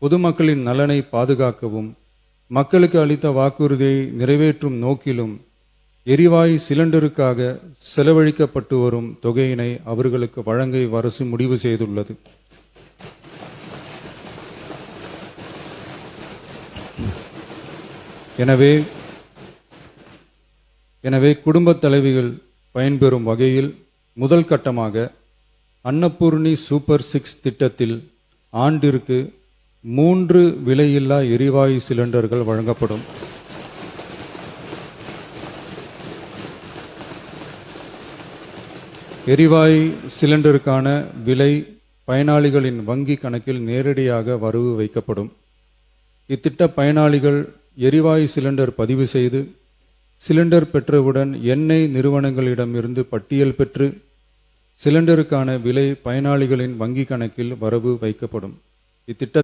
பொதுமக்களின் நலனை பாதுகாக்கவும் மக்களுக்கு அளித்த வாக்குறுதியை நிறைவேற்றும் நோக்கிலும் எரிவாயு சிலிண்டருக்காக செலவழிக்கப்பட்டு வரும் தொகையினை அவர்களுக்கு வழங்க அரசு முடிவு செய்துள்ளது. எனவே குடும்பத் தலைவிகள் பயன்பெறும் வகையில் முதல் கட்டமாக அன்னபூர்ணி சூப்பர் 6 திட்டத்தில் ஆண்டிற்கு 3 விலையில்லா எரிவாயு சிலிண்டர்கள் வழங்கப்படும். எரிவாயு சிலிண்டருக்கான விலை பயனாளிகளின் வங்கி கணக்கில் நேரடியாக வரவு வைக்கப்படும். இத்திட்ட பயனாளிகள் எரிவாயு சிலிண்டர் பதிவு செய்து சிலிண்டர் பெற்றவுடன் எண்ணெய் நிறுவனங்களிடமிருந்து பட்டியல் பெற்று சிலிண்டருக்கான விலை பயனாளிகளின் வங்கி கணக்கில் வரவு வைக்கப்படும். இத்திட்ட